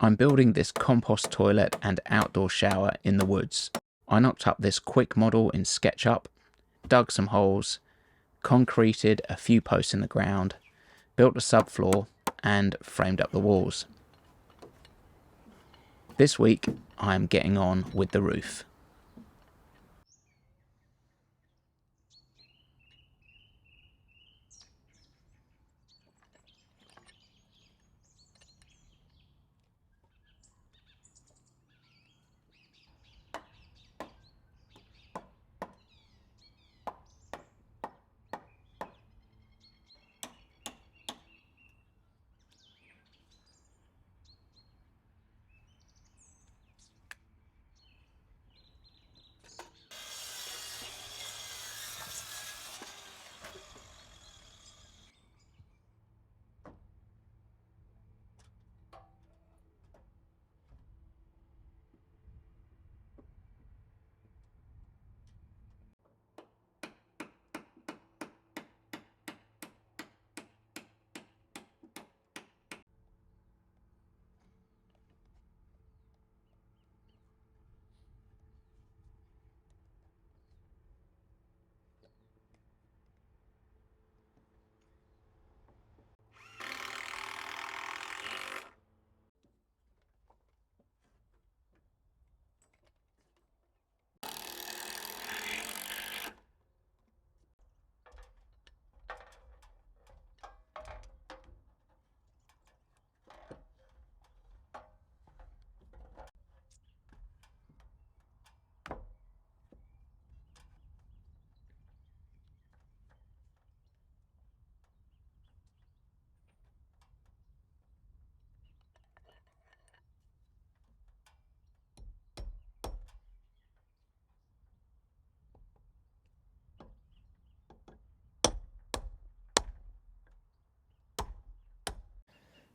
I'm building this compost toilet and outdoor shower in the woods. I knocked up this quick model in SketchUp, dug some holes, concreted a few posts in the ground, built a subfloor and framed up the walls. This week I am getting on with the roof.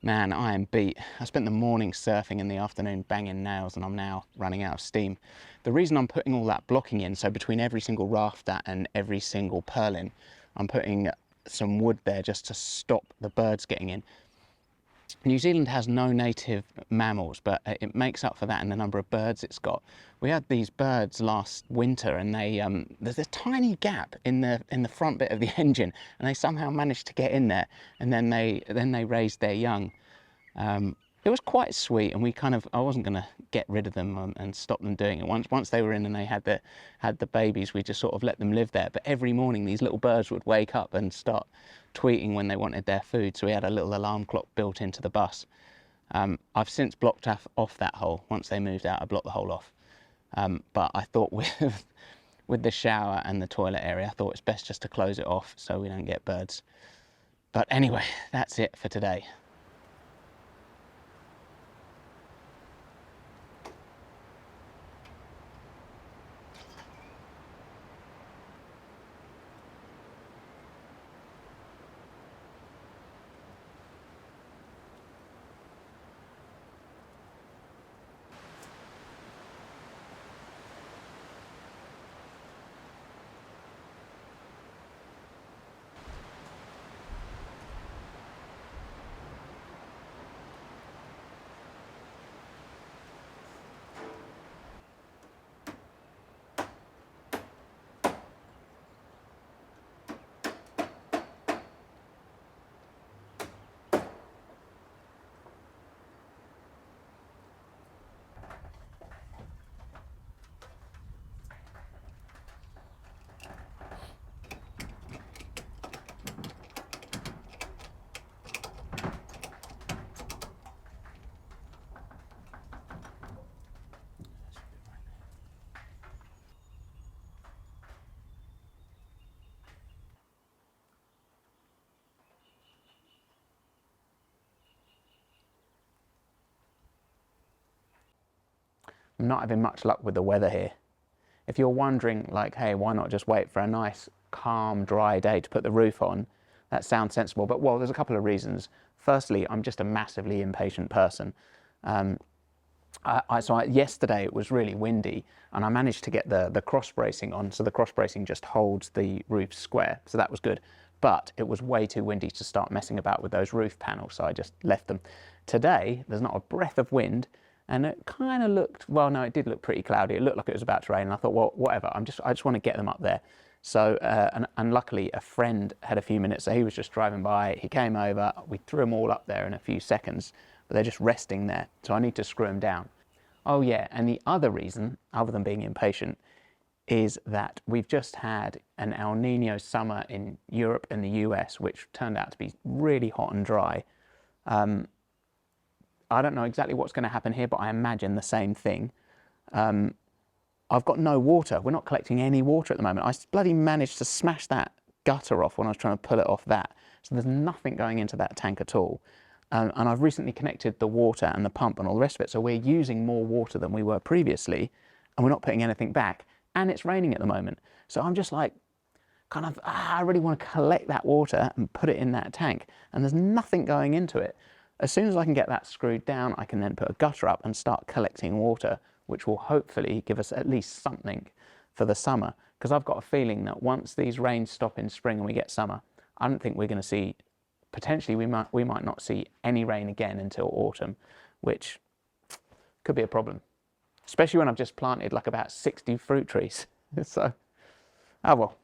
Man, I am beat. I spent the morning surfing and the afternoon banging nails and I'm now running out of steam. The reason I'm putting all that blocking in, so between every single rafter and every single purlin, I'm putting some wood there just to stop the birds getting in. New Zealand has no native mammals, but it makes up for that in the number of birds it's got. We had these birds last winter and there's a tiny gap in the front bit of the engine and they somehow managed to get in there, and then they raised their young. It was quite sweet, and I wasn't going to get rid of them and stop them doing it. Once they were in and they had the babies, we just sort of let them live there. But every morning these little birds would wake up and start tweeting when they wanted their food, so we had a little alarm clock built into the bus. I've since blocked off that hole. Once they moved out, I blocked the hole off. But I thought with the shower and the toilet area, I thought it's best just to close it off so we don't get birds. But anyway, that's it for today. I'm not having much luck with the weather here. If you're wondering, like, hey, why not just wait for a nice, calm, dry day to put the roof on? That sounds sensible, but well, there's a couple of reasons. Firstly, I'm just a massively impatient person. Yesterday it was really windy and I managed to get the cross bracing on, so the cross bracing just holds the roof square, so that was good. but it was way too windy to start messing about with those roof panels, so I just left them. Today, there's not a breath of wind, and it kind of looked, well, no, it did look pretty cloudy. It looked like it was about to rain, and I thought, well, whatever, I just want to get them up there. So, and luckily a friend had a few minutes, so he was just driving by, he came over, we threw them all up there in a few seconds, but they're just resting there, so I need to screw them down. Oh yeah, and the other reason, other than being impatient, is that we've just had an El Nino summer in Europe and the US, which turned out to be really hot and dry. I don't know exactly what's going to happen here, but I imagine the same thing. I've got no water. We're not collecting any water at the moment. I bloody managed to smash that gutter off when I was trying to pull it off that. So there's nothing going into that tank at all. And I've recently connected the water and the pump and all the rest of it. So we're using more water than we were previously, and we're not putting anything back. And it's raining at the moment. So I'm just like, kind of, I really want to collect that water and put it in that tank. And there's nothing going into it. As soon as I can get that screwed down, I can then put a gutter up and start collecting water, which will hopefully give us at least something for the summer. Because I've got a feeling that once these rains stop in spring and we get summer, I don't think we're going to see, potentially we might not see any rain again until autumn, which could be a problem. Especially when I've just planted like about 60 fruit trees. So, oh well.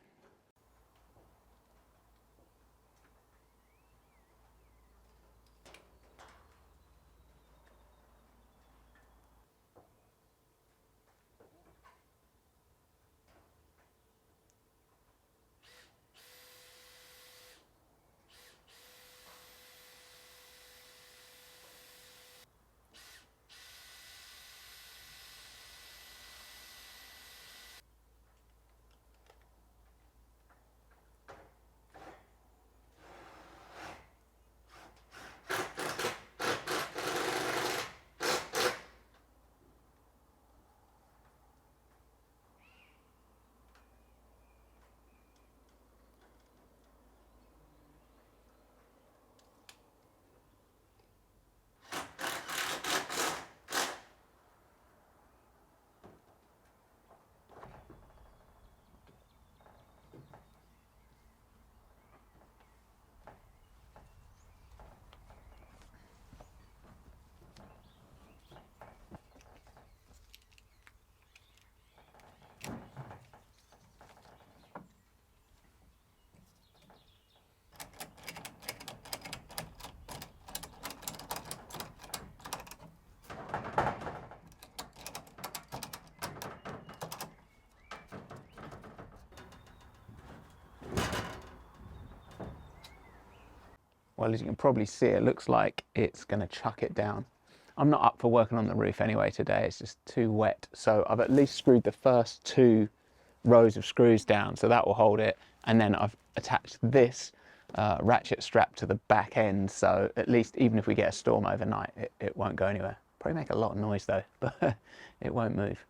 Well, as you can probably see, it looks like it's going to chuck it down. I'm not up for working on the roof anyway today, it's just too wet. So I've at least screwed the first 2 rows of screws down, so that will hold it. And then I've attached this ratchet strap to the back end, so at least even if we get a storm overnight, it won't go anywhere. Probably make a lot of noise though, but it won't move.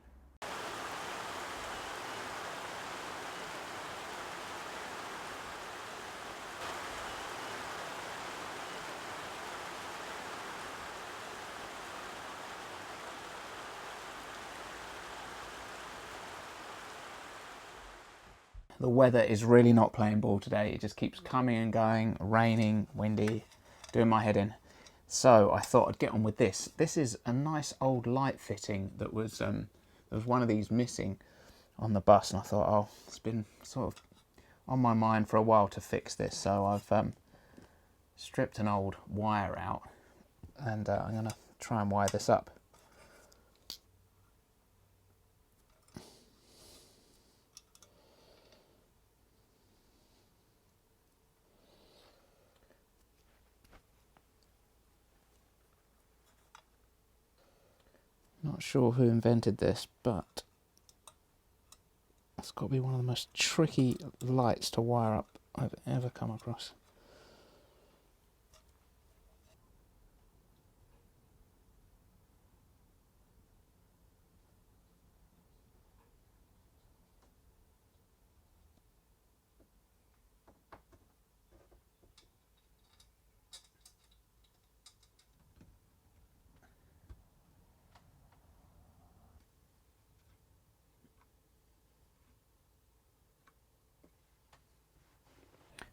The weather is really not playing ball today. It just keeps coming and going, raining, windy, doing my head in. So I thought I'd get on with this. This is a nice old light fitting that was, there was one of these missing on the bus, and I thought, oh, it's been sort of on my mind for a while to fix this. So I've stripped an old wire out, and I'm going to try and wire this up. Not sure who invented this, but it's got to be one of the most tricky lights to wire up I've ever come across.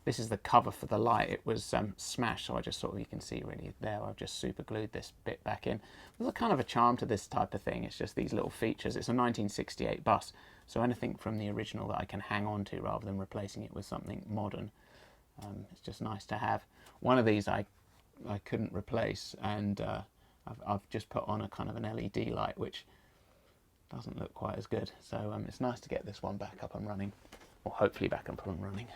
This is the cover for the light. It was smashed, so I just sort of, you can see really there, I've just super glued this bit back in. There's a kind of a charm to this type of thing. It's just these little features. It's a 1968 bus, so anything from the original that I can hang on to rather than replacing it with something modern. It's just nice to have. One of these I couldn't replace, and I've just put on a kind of an LED light, which doesn't look quite as good. So it's nice to get this one back up and running, or hopefully back up and running.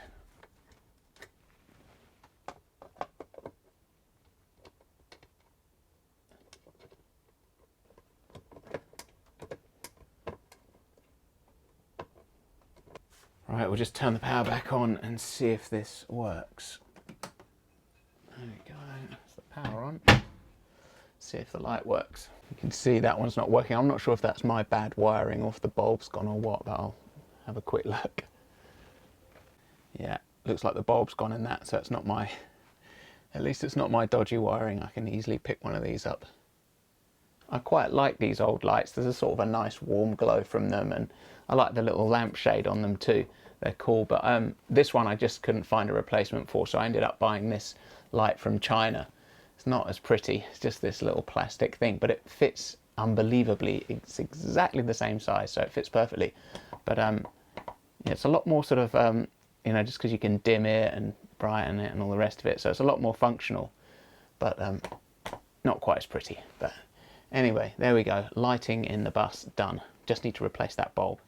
Right, we'll just turn the power back on and see if this works. There we go, that's the power on. See if the light works. You can see that one's not working. I'm not sure if that's my bad wiring or if the bulb's gone or what, but I'll have a quick look. Yeah, looks like the bulb's gone in that, so it's not my, at least it's not my dodgy wiring. I can easily pick one of these up. I quite like these old lights. There's a sort of a nice warm glow from them, and I like the little lampshade on them too. They're cool, but this one I just couldn't find a replacement for, so I ended up buying this light from China. It's not as pretty, it's just this little plastic thing, but it fits unbelievably. It's exactly the same size, so it fits perfectly. But yeah, it's a lot more sort of, you know, just because you can dim it and brighten it and all the rest of it, so it's a lot more functional, but not quite as pretty. But anyway, there we go, lighting in the bus done. Just need to replace that bulb.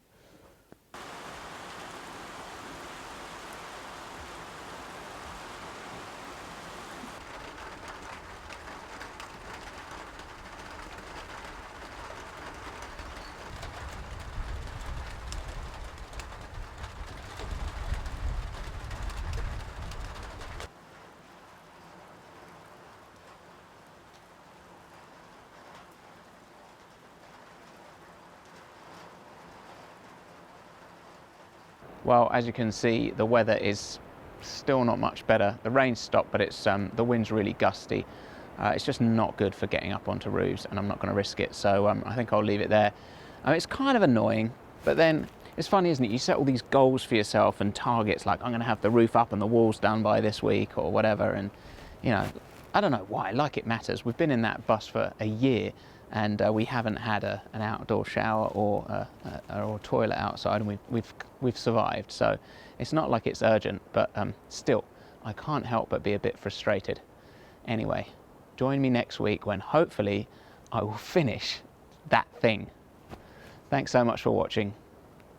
Well, as you can see, the weather is still not much better. The rain's stopped, but it's the wind's really gusty. It's just not good for getting up onto roofs, and I'm not going to risk it, so I think I'll leave it there. It's kind of annoying, but then it's funny, isn't it? You set all these goals for yourself and targets, like I'm going to have the roof up and the walls done by this week or whatever, and you know, I don't know why, like it matters. We've been in that bus for a year, and we haven't had an outdoor shower or a toilet outside, and we've survived. So it's not like it's urgent, but still, I can't help but be a bit frustrated. Anyway, join me next week when hopefully I will finish that thing. Thanks so much for watching.